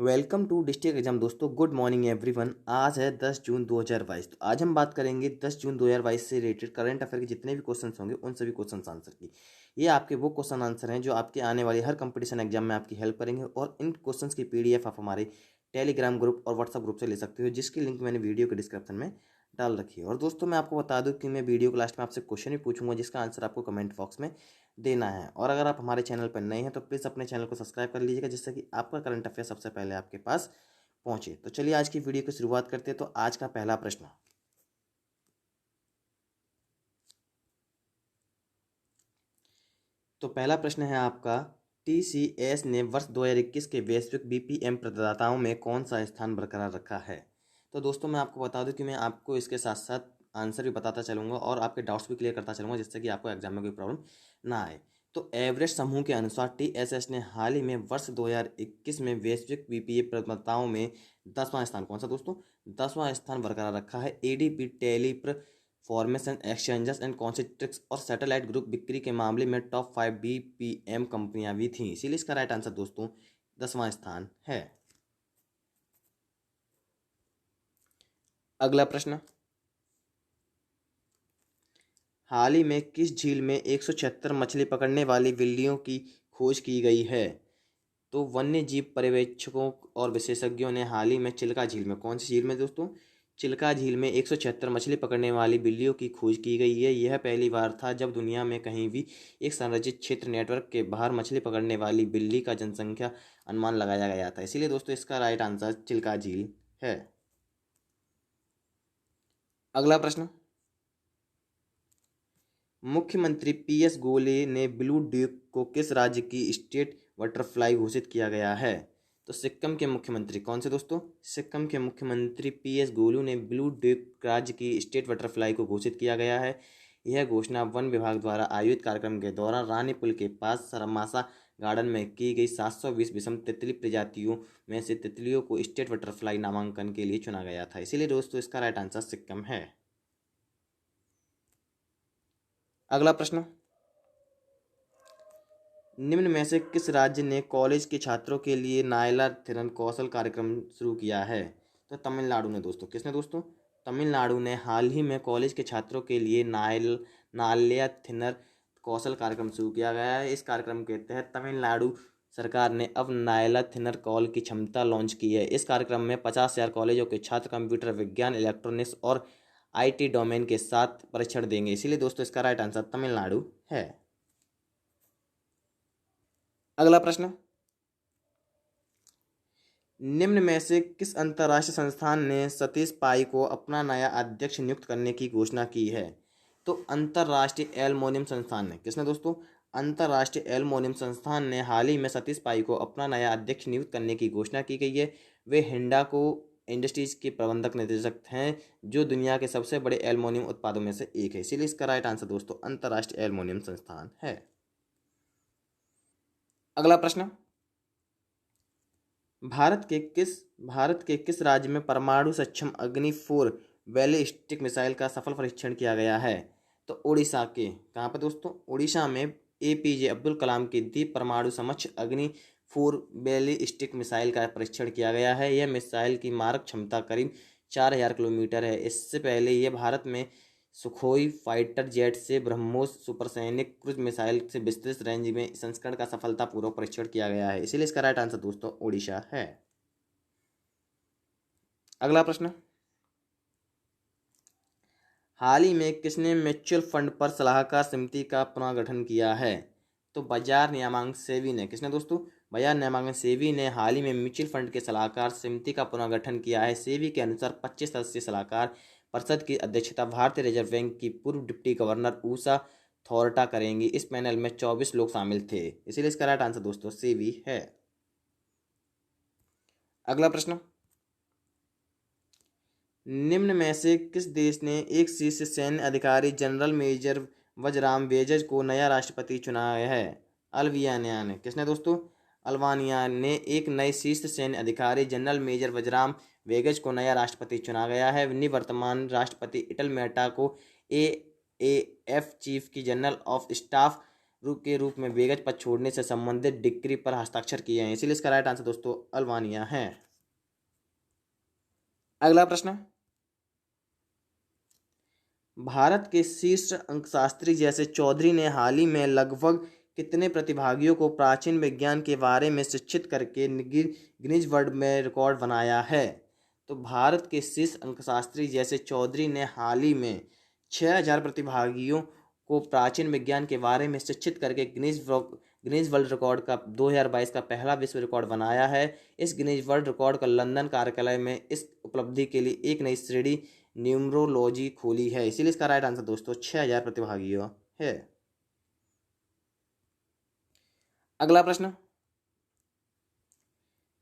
Welcome to district exam दोस्तों। Good morning everyone. आज है 10 जून 2022। तो आज हम बात करेंगे 10 जून 2022 से रिलेटेड करंट अफेयर के जितने भी क्वेश्चंस होंगे उन सभी क्वेश्चन आंसर की। ये आपके वो क्वेश्चन आंसर हैं जो आपके आने वाले हर कंपटीशन एग्जाम में आपकी हेल्प करेंगे, और इन क्वेश्चंस की पीडीएफ आप हमारे टेलीग्राम ग्रुप और व्हाट्सअप ग्रुप से ले सकते हो, जिसकी लिंक मैंने वीडियो के डिस्क्रिप्शन में डाल रखी है। और दोस्तों मैं आपको बता दूं कि मैं वीडियो के लास्ट में आपसे क्वेश्चन भी पूछूंगा जिसका आंसर आपको कमेंट बॉक्स में देना है। और अगर आप हमारे चैनल पर नए हैं तो प्लीज़ अपने चैनल को सब्सक्राइब कर लीजिएगा, जिससे कि आपका करंट अफेयर सबसे पहले आपके पास पहुंचे। तो चलिए आज की वीडियो की शुरुआत करते हैं। तो आज का पहला प्रश्न, तो पहला प्रश्न है आपका, टीसीएस ने वर्ष 2021 के वैश्विक बीपीएम प्रदाताओं में कौन सा स्थान बरकरार रखा है। तो दोस्तों मैं आपको बता दूं कि मैं आपको इसके साथ साथ आंसर भी बताता चलूंगा और आपके डाउट्स भी क्लियर करता चलूंगा, जिससे कि आपको एग्जाम में कोई प्रॉब्लम ना आए। तो एवरेस्ट समूह के अनुसार टीएसएस ने हाल ही में वर्ष 2021 में वैश्विक बीपीए प्रदाताओं में 10वां स्थान, कौन सा दोस्तों, 10वां स्थान बरकरार रखा है। एडीपी, टेलीप्र, फॉर्मेशन एक्सचेंजर्स एंड कॉन्सेंट्रिक्स और सैटेलाइट ग्रुप बिक्री के मामले में टॉप 5 बीपीएम कंपनियां भी थीं। इसीलिए इसका राइट आंसर दोस्तों 10वां स्थान है। अगला प्रश्न, हाल ही में किस झील में 176 मछली पकड़ने वाली बिल्लियों की खोज की गई है। तो वन्य जीव पर्यवेक्षकों और विशेषज्ञों ने हाल ही में चिल्का झील में, कौन सी झील में दोस्तों, चिल्का झील में 176 मछली पकड़ने वाली बिल्लियों की खोज की गई है। यह पहली बार था जब दुनिया में कहीं भी एक संरचित क्षेत्र नेटवर्क के बाहर मछली पकड़ने वाली बिल्ली का जनसंख्या अनुमान लगाया गया था। इसीलिए दोस्तों इसका राइट आंसर चिल्का झील है। अगला प्रश्न, मुख्यमंत्री पीएस गोले ने ब्लू ड्यूक को किस राज्य की स्टेट बटरफ्लाई घोषित किया गया है। तो सिक्किम के मुख्यमंत्री, कौन से दोस्तों, सिक्किम के मुख्यमंत्री पीएस गोलू ने ब्लू ड्यूक राज्य की स्टेट बटरफ्लाई को घोषित किया गया है। यह घोषणा वन विभाग द्वारा आयोजित कार्यक्रम के दौरान रानी पुल के पास सरमासा गार्डन में की गई। 720 विषम तितली प्रजातियों में से तितलियों को स्टेट बटरफ्लाई नामांकन के लिए चुना गया था। इसीलिए दोस्तों इसका राइट आंसर सिक्किम है। अगला प्रश्न, निम्न में से किस राज्य ने कॉलेज के छात्रों के लिए नायला थिरन कौशल कार्यक्रम शुरू किया है। तो तमिलनाडु ने दोस्तों, किसने दोस्तों, तमिलनाडु ने हाल ही में कॉलेज के छात्रों के लिए नाल्या थिनर कौशल कार्यक्रम शुरू किया गया है। इस कार्यक्रम के तहत तमिलनाडु सरकार ने अब नायला थिनर कॉल की क्षमता लॉन्च की है। इस कार्यक्रम में 50,000 कॉलेजों के छात्र कंप्यूटर विज्ञान, इलेक्ट्रॉनिक्स और आईटी डोमेन के साथ परीक्षण देंगे। इसीलिए दोस्तों इसका राइट आंसर तमिलनाडु है। अगला प्रश्न, निम्न में से किस अंतर्राष्ट्रीय संस्थान ने सतीश पाई को अपना नया अध्यक्ष नियुक्त करने की घोषणा की है। तो अंतर्राष्ट्रीय एल्युमिनियम संस्थान ने, किसने दोस्तों, अंतर्राष्ट्रीय एल्युमिनियम संस्थान ने हाल ही में सतीश पाई को अपना नया अध्यक्ष नियुक्त करने की घोषणा की गई है। वे हिंडाको इंडस्ट्रीज के प्रबंधक निदेशक हैं, जो दुनिया के सबसे बड़े एल्युमिनियम उत्पादों में से एक है। इसीलिए इसका राइट आंसर दोस्तों अंतर्राष्ट्रीय एल्युमिनियम संस्थान है। अगला प्रश्न, भारत के किस राज्य में परमाणु सक्षम अग्नि 4 बैलिस्टिक मिसाइल का सफल परीक्षण किया गया है। तो उड़ीसा के, कहाँ पर दोस्तों, उड़ीसा में एपीजे अब्दुल कलाम की द्वीप परमाणु समक्ष अग्नि 4 बैलिस्टिक मिसाइल का परीक्षण किया गया है। यह मिसाइल की मारक क्षमता करीब 4,000 किलोमीटर है। इससे पहले यह भारत में सुखोई फाइटर जेट से ब्रह्मोस सुपरसैनिक क्रूज मिसाइल से विस्तृत रेंज में संस्करण का सफलतापूर्वक परीक्षण किया गया है। इसीलिए इसका राइट आंसर दोस्तों ओडिशा है। अगला प्रश्न, हाल ही में किसने म्यूचुअल फंड पर सलाहकार समिति का पुनर्गठन किया है। तो बाजार नियामक सेबी ने, किसने दोस्तों, बाजार नियामक सेबी ने हाल ही में म्यूचुअल फंड के सलाहकार समिति का पुनर्गठन किया है। सेबी के अनुसार 25 सदस्यीय सलाहकार परिषद की अध्यक्षता भारतीय रिजर्व बैंक की पूर्व डिप्टी गवर्नर उषा थोरटा करेंगी। इस पैनल में 24 लोग शामिल थे। इसीलिए इसका राइट आंसर दोस्तों सेबी है। अगला प्रश्न, निम्न में से किस देश ने एक शीर्ष सैन्य अधिकारी जनरल मेजर वजराम वेजज को नया राष्ट्रपति चुना है। अल्बानिया ने, किसने दोस्तों, अल्बानिया ने एक नए शीर्ष सैन्य अधिकारी जनरल मेजर वजराम वेगज को नया राष्ट्रपति चुना गया है। निवर्तमान राष्ट्रपति इटल मेटा को एएएफ चीफ की जनरल ऑफ स्टाफ रूप में बेगज पद छोड़ने से संबंधित डिक्री पर हस्ताक्षर किए हैं। इसीलिए इसका राइट आंसर दोस्तों अल्बानिया है। अगला प्रश्न, भारत के शीर्ष अंकशास्त्री जैसे चौधरी ने हाल ही में लगभग कितने प्रतिभागियों को प्राचीन विज्ञान के बारे में शिक्षित करके गिनीज वर्ल्ड में रिकॉर्ड बनाया है? तो भारत के शीर्ष अंकशास्त्री जैसे चौधरी ने हाल ही में 6000 प्रतिभागियों को प्राचीन विज्ञान के बारे में शिक्षित करके गिनीज वर्ल्ड रिकॉर्ड का 2022 का पहला विश्व रिकॉर्ड बनाया है। इस गिनीज वर्ल्ड रिकॉर्ड का लंदन कार्यालय में इस उपलब्धि के लिए एक नई श्रेणी न्यूमरोलॉजी खोली है। इसीलिए इसका राइट आंसर दोस्तों 6000 प्रतिभागियों है। अगला प्रश्न,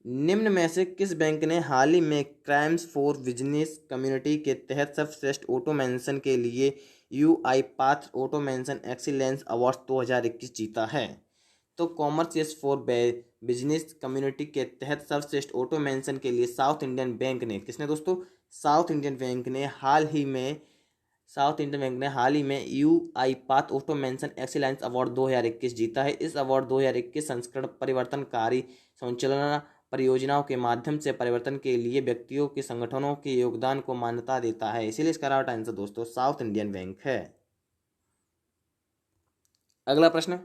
निम्न में से किस बैंक ने हाल ही में क्राइम्स फॉर बिजनेस कम्युनिटी के तहत सर्वश्रेष्ठ ऑटोमेशन के लिए UI path automation excellence award 2021 जीता है? तो कॉमर्स फॉर बिजनेस कम्युनिटी के तहत सर्वश्रेष्ठ ऑटोमेशन के लिए साउथ इंडियन बैंक ने, किसने दोस्तों? साउथ इंडियन बैंक ने हाल ही में UI path automation excellence award 2021 जीता है। इस अवार्ड 2021 संस्करण परिवर्तनकारी संचालन परियोजनाओं के माध्यम से परिवर्तन के लिए व्यक्तियों के संगठनों के योगदान को मान्यता देता है। इसीलिए इसका राइट आंसर दोस्तों साउथ इंडियन बैंक है। अगला प्रश्न,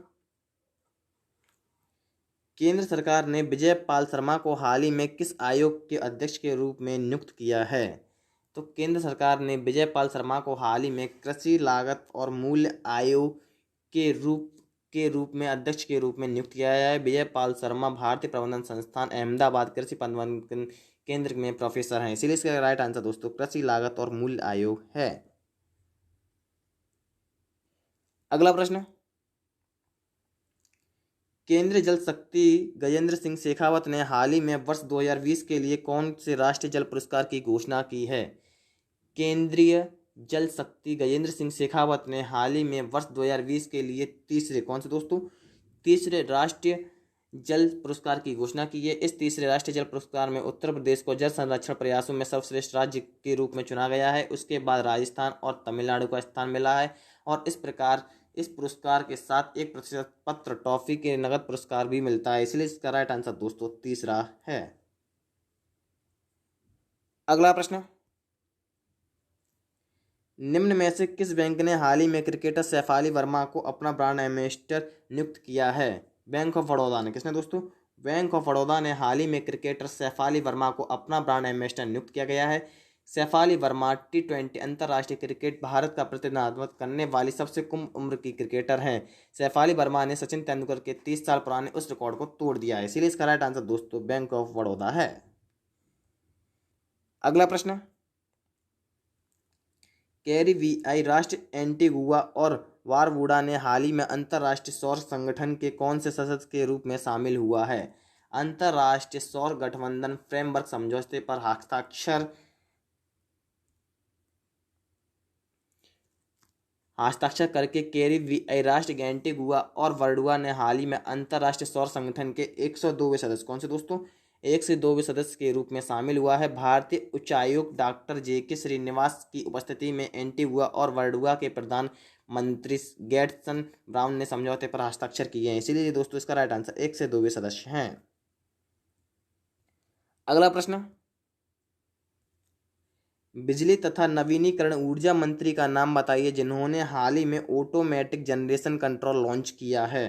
केंद्र सरकार ने विजय पाल शर्मा को हाल ही में किस आयोग के अध्यक्ष के रूप में नियुक्त किया है? तो केंद्र सरकार ने विजय पाल शर्मा को हाल ही में कृषि लागत और मूल्य आयोग के रूप में अध्यक्ष के रूप में नियुक्त किया है। विजय पाल शर्मा भारतीय प्रबंधन संस्थान अहमदाबाद कृषि प्रबंधन केंद्र में प्रोफेसर हैं। इसीलिए इसका राइट आंसर दोस्तों कृषि लागत और मूल्य आयोग है। अगला प्रश्न, केंद्रीय जल शक्ति गजेंद्र सिंह शेखावत ने हाल ही में वर्ष 2020 के लिए कौन से राष्ट्रीय जल पुरस्कार की घोषणा की है? केंद्रीय जल शक्ति गजेंद्र सिंह शेखावत ने हाल ही में वर्ष 2020 के लिए तीसरे राष्ट्रीय जल पुरस्कार की घोषणा की है। इस तीसरे राष्ट्रीय जल पुरस्कार में उत्तर प्रदेश को जल संरक्षण प्रयासों में सर्वश्रेष्ठ राज्य के रूप में चुना गया है। उसके बाद राजस्थान और तमिलनाडु का स्थान मिला है और इस प्रकार इस पुरस्कार के साथ 1% पत्र टॉफी के नगद पुरस्कार भी मिलता है। इसलिए इसका राइट आंसर दोस्तों तीसरा है। अगला प्रश्न, निम्न में से किस बैंक ने हाल ही में क्रिकेटर सैफाली वर्मा को अपना ब्रांड एम्बेसडर नियुक्त किया है? बैंक ऑफ बड़ौदा ने, किसने दोस्तों? बैंक ऑफ बड़ौदा ने हाल ही में क्रिकेटर सैफाली वर्मा को अपना ब्रांड एम्बेसडर नियुक्त किया गया है। सैफाली वर्मा T20 अंतर्राष्ट्रीय क्रिकेट भारत का प्रतिनिधित्व करने वाली सबसे कम उम्र की क्रिकेटर हैं। सैफाली वर्मा ने सचिन तेंदुलकर के 30 साल पुराने उस रिकॉर्ड को तोड़ दिया है। इसीलिए इसका राइट आंसर दोस्तों बैंक ऑफ बड़ौदा है। अगला प्रश्न, कैरिबियाई राष्ट्र एंटीगुआ और बारबुडा ने हाल ही में अंतर्राष्ट्रीय सौर संगठन के कौन से सदस्य के रूप में शामिल हुआ है? अंतर्राष्ट्रीय सौर गठबंधन फ्रेमवर्क समझौते पर हस्ताक्षर करके कैरिबियाई राष्ट्र एंटीगुआ और बारबुडा ने हाल ही में अंतर्राष्ट्रीय सौर संगठन के 102वें सदस्य, कौन से दोस्तों? 102वें सदस्य के रूप में शामिल हुआ है। भारतीय उच्चायुक्त डॉक्टर JK श्रीनिवास की उपस्थिति में एंटीगुआ और बारबुडा के प्रधानमंत्री गैरसन ब्राउन ने समझौते पर हस्ताक्षर किए हैं। इसीलिए दोस्तों इसका राइट आंसर 102वें सदस्य हैं। अगला प्रश्न, बिजली तथा नवीनीकरण ऊर्जा मंत्री का नाम बताइए जिन्होंने हाल ही में ऑटोमेटिक जनरेशन कंट्रोल लॉन्च किया है।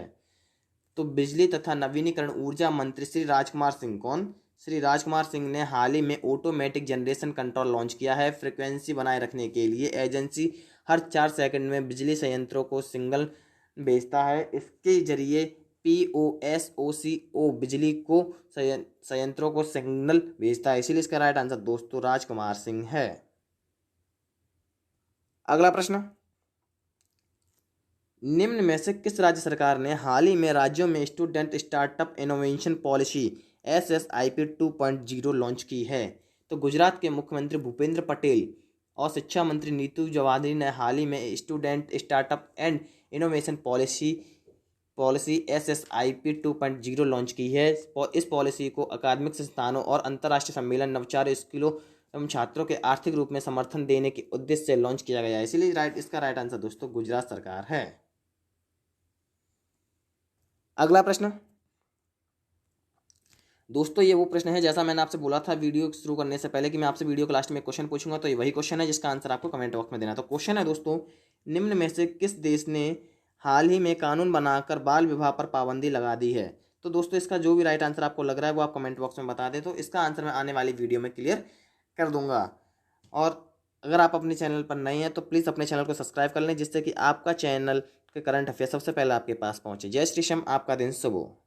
तो बिजली तथा नवीनीकरण ऊर्जा मंत्री श्री राजकुमार सिंह, कौन? श्री राजकुमार सिंह ने हाल ही में ऑटोमेटिक जनरेशन कंट्रोल लॉन्च किया है। फ्रिक्वेंसी बनाए रखने के लिए एजेंसी हर 4 सेकंड में बिजली संयंत्रों को सिग्नल भेजता है। इसके जरिए POSOCO बिजली को संयंत्रों को सिग्नल भेजता है। इसीलिए इसका राइट आंसर दोस्तों राजकुमार सिंह है। अगला प्रश्न, निम्न में से किस राज्य सरकार ने हाल ही में राज्यों में student startup innovation policy SSIP 2.0 launch की है? तो गुजरात के मुख्यमंत्री भूपेंद्र पटेल और शिक्षा मंत्री नीतू जवाहरी ने हाल ही में student startup and innovation policy SSIP 2.0 launch की है। इस पॉलिसी को अकादमिक संस्थानों और अंतर्राष्ट्रीय सम्मेलन, नवाचार, स्कूलों एवं छात्रों के आर्थिक रूप में समर्थन देने के उद्देश्य से लॉन्च किया गया है। इसीलिए इसका राइट आंसर दोस्तों गुजरात सरकार है। अगला प्रश्न दोस्तों, ये वो प्रश्न है जैसा मैंने आपसे बोला था वीडियो शुरू करने से पहले कि मैं आपसे वीडियो के लास्ट में एक क्वेश्चन पूछूंगा, तो ये वही क्वेश्चन है जिसका आंसर आपको कमेंट बॉक्स में देना है। तो क्वेश्चन है दोस्तों, निम्न में से किस देश ने हाल ही में कानून बनाकर बाल विवाह पर पाबंदी लगा दी है? तो दोस्तों, इसका जो भी राइट आंसर आपको लग रहा है वो आप कमेंट बॉक्स में बता दें, तो इसका आंसर मैं आने वाली वीडियो में क्लियर कर दूंगा। और अगर आप अपने चैनल पर नए हैं तो प्लीज़ अपने चैनल को सब्सक्राइब कर लें, जिससे कि आपका चैनल के करंट अफेयर सबसे पहले आपके पास पहुंचे। जय श्री श्याम, आपका दिन शुभ हो।